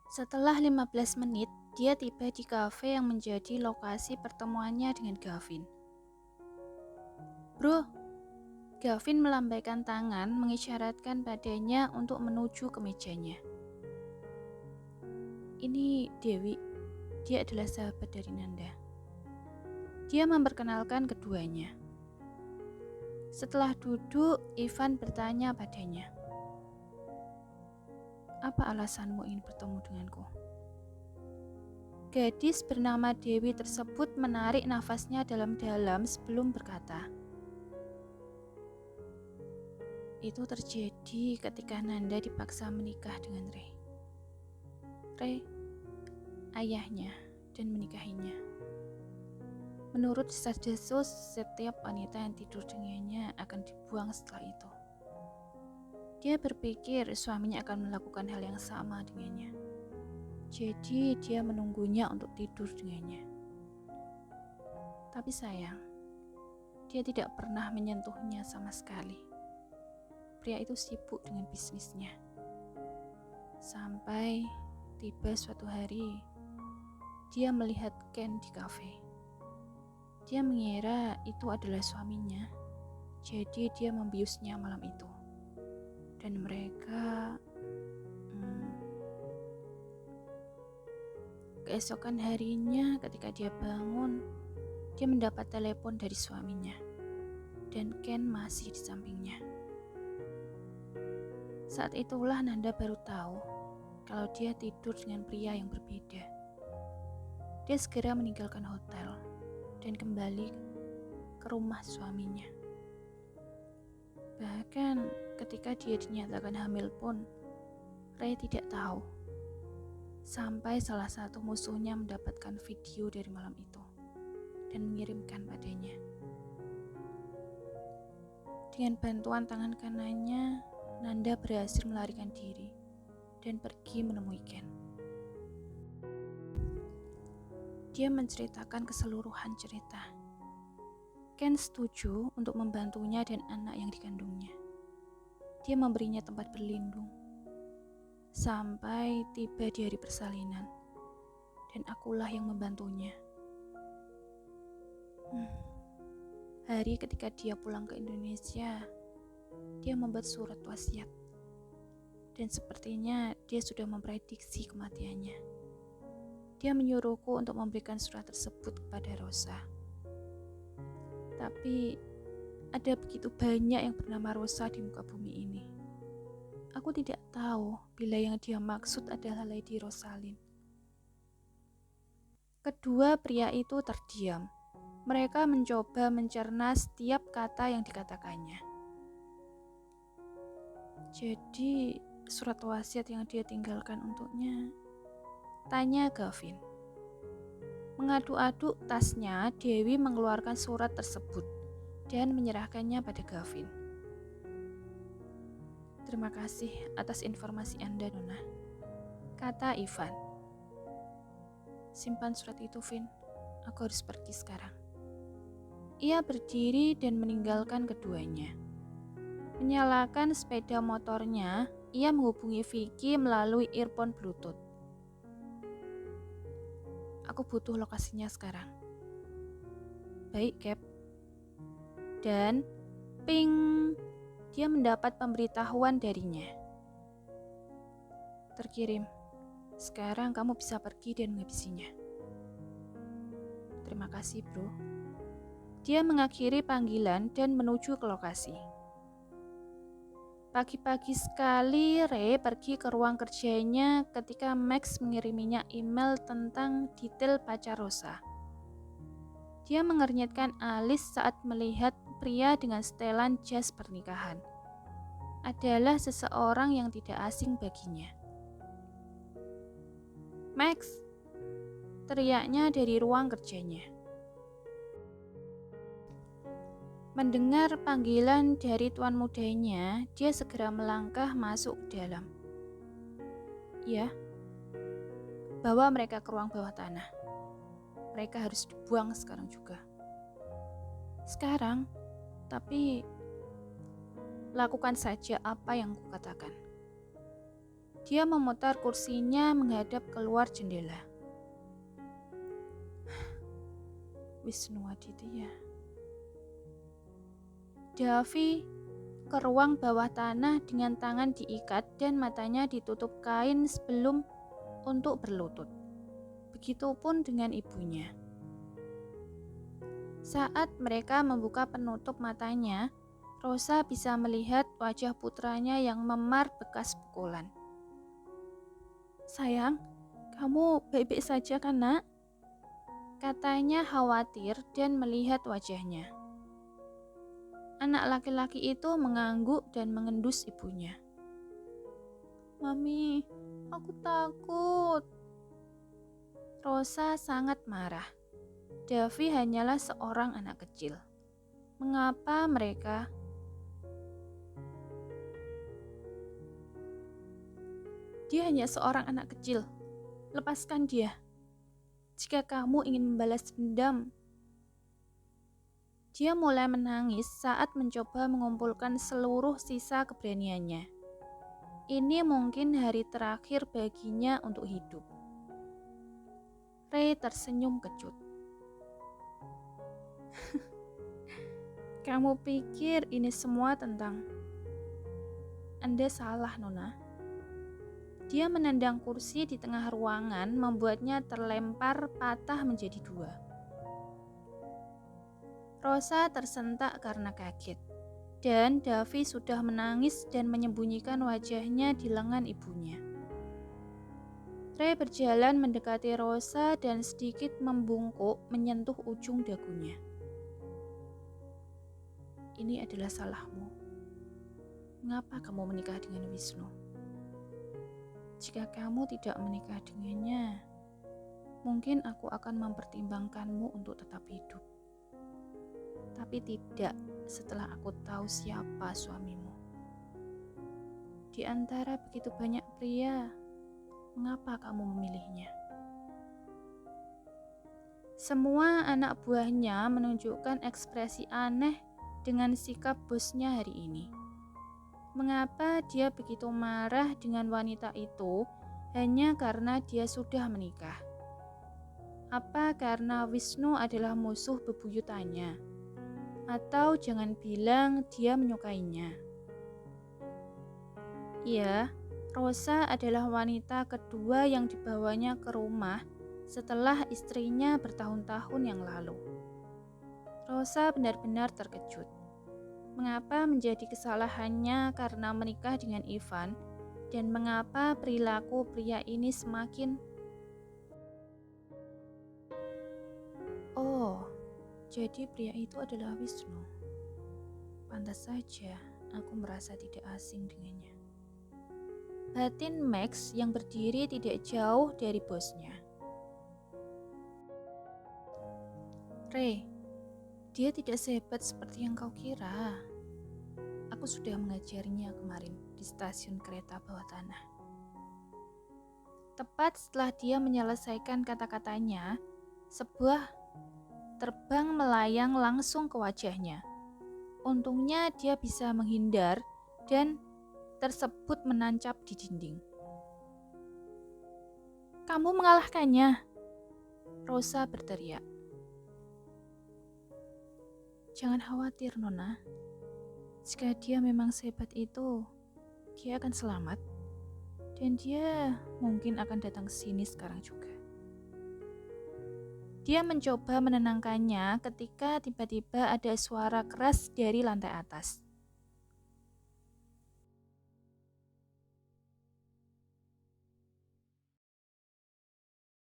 Setelah 15 menit, dia tiba di kafe yang menjadi lokasi pertemuannya dengan Gavin. Bro, Gavin melambaikan tangan mengisyaratkan padanya untuk menuju ke mejanya. Ini Dewi, dia adalah sahabat dari Nanda. Dia memperkenalkan keduanya. Setelah duduk, Ivan bertanya padanya. Apa alasanmu ingin bertemu denganku? Gadis bernama Dewi tersebut menarik nafasnya dalam-dalam sebelum berkata. Itu terjadi ketika Nanda dipaksa menikah dengan Ray. Ray, ayahnya, dan menikahinya. Menurut desas-desus, setiap wanita yang tidur dengannya akan dibuang setelah itu. Dia berpikir suaminya akan melakukan hal yang sama dengannya. Jadi dia menunggunya untuk tidur dengannya. Tapi sayang, dia tidak pernah menyentuhnya sama sekali. Pria itu sibuk dengan bisnisnya. Sampai tiba suatu hari, dia melihat Ken di kafe. Dia mengira itu adalah suaminya, jadi dia membiusnya malam itu. Dan mereka... Keesokan harinya ketika dia bangun, dia mendapat telepon dari suaminya. Dan Ken masih di sampingnya. Saat itulah Nanda baru tahu kalau dia tidur dengan pria yang berbeda. Dia segera meninggalkan hotel dan kembali ke rumah suaminya. Bahkan ketika dia dinyatakan hamil pun, Ray tidak tahu. Sampai salah satu musuhnya mendapatkan video dari malam itu dan mengirimkan padanya. Dengan bantuan tangan kanannya, Nanda berhasil melarikan diri dan pergi menemui Ken. Dia menceritakan keseluruhan cerita. Ken setuju untuk membantunya dan anak yang dikandungnya. Dia memberinya tempat berlindung sampai tiba di hari persalinan, dan akulah yang membantunya. Hari ketika dia pulang ke Indonesia, dia membuat surat wasiat, dan sepertinya dia sudah memprediksi kematiannya. Dia menyuruhku untuk memberikan surat tersebut kepada Rosa. Tapi ada begitu banyak yang bernama Rosa di muka bumi ini. Aku tidak tahu bila yang dia maksud adalah Lady Rosalind. Kedua pria itu terdiam. Mereka mencoba mencerna setiap kata yang dikatakannya. Jadi, surat wasiat yang dia tinggalkan untuknya, tanya Gavin. Mengadu-adu tasnya, Dewi mengeluarkan surat tersebut dan menyerahkannya pada Gavin. Terima kasih atas informasi Anda, Nona, kata Ivan. Simpan surat itu, Vin. Aku harus pergi sekarang. Ia berdiri dan meninggalkan keduanya. Menyalakan sepeda motornya, ia menghubungi Vicky melalui earphone Bluetooth. Aku butuh lokasinya sekarang. Baik, Cap. Dan ping, dia mendapat pemberitahuan darinya. Terkirim. Sekarang kamu bisa pergi dan menghabisinya. Terima kasih, bro. Dia mengakhiri panggilan dan menuju ke lokasi. Pagi-pagi sekali, Ray pergi ke ruang kerjanya ketika Max mengiriminya email tentang detail pacar Rosa. Dia mengernyitkan alis saat melihat pria dengan setelan jas pernikahan. Adalah seseorang yang tidak asing baginya. Max, teriaknya dari ruang kerjanya. Mendengar panggilan dari tuan mudanya, dia segera melangkah masuk ke dalam. Ya, bawa mereka ke ruang bawah tanah. Mereka harus dibuang sekarang juga. Sekarang, tapi lakukan saja apa yang kukatakan. Dia memutar kursinya menghadap keluar jendela. Wisnu Aditya. Davi ke ruang bawah tanah dengan tangan diikat dan matanya ditutup kain sebelum untuk berlutut. Begitupun dengan ibunya. Saat mereka membuka penutup matanya, Rosa bisa melihat wajah putranya yang memar bekas pukulan. "Sayang, kamu baik-baik saja kan, Nak?" Katanya khawatir dan melihat wajahnya. Anak laki-laki itu mengangguk dan mengendus ibunya. "Mami, aku takut." Rosa sangat marah. Davi hanyalah seorang anak kecil. Mengapa mereka? Dia hanya seorang anak kecil. Lepaskan dia. Jika kamu ingin membalas dendam. Dia mulai menangis saat mencoba mengumpulkan seluruh sisa keberaniannya. Ini mungkin hari terakhir baginya untuk hidup. Ray tersenyum kecut. "Kamu pikir ini semua tentang..." "Anda salah, Nona." Dia menendang kursi di tengah ruangan, membuatnya terlempar patah menjadi dua. Rosa tersentak karena kaget, dan Davi sudah menangis dan menyembunyikan wajahnya di lengan ibunya. Ray berjalan mendekati Rosa dan sedikit membungkuk menyentuh ujung dagunya. "Ini adalah salahmu. Mengapa kamu menikah dengan Wisnu? Jika kamu tidak menikah dengannya, mungkin aku akan mempertimbangkanmu untuk tetap hidup. Tapi tidak setelah aku tahu siapa suamimu. Di antara begitu banyak pria, mengapa kamu memilihnya?" Semua anak buahnya menunjukkan ekspresi aneh dengan sikap bosnya hari ini. Mengapa dia begitu marah dengan wanita itu hanya karena dia sudah menikah? Apa karena Wisnu adalah musuh bebuyutannya? Atau jangan bilang dia menyukainya. Iya, Rosa adalah wanita kedua yang dibawanya ke rumah setelah istrinya bertahun-tahun yang lalu. Rosa benar-benar terkejut. Mengapa menjadi kesalahannya karena menikah dengan Ivan, dan mengapa perilaku pria ini semakin... Oh, jadi pria itu adalah Wisnu. Pantas saja aku merasa tidak asing dengannya. Batin Max yang berdiri tidak jauh dari bosnya. "Ray, dia tidak sehebat seperti yang kau kira. Aku sudah mengajarinya kemarin di stasiun kereta bawah tanah." Tepat setelah dia menyelesaikan kata-katanya, sebuah terbang melayang langsung ke wajahnya. Untungnya dia bisa menghindar dan tersebut menancap di dinding. "Kamu mengalahkannya!" Rosa berteriak. "Jangan khawatir, Nona. Jika dia memang sehebat itu, dia akan selamat. Dan dia mungkin akan datang ke sini sekarang juga." Dia mencoba menenangkannya ketika tiba-tiba ada suara keras dari lantai atas.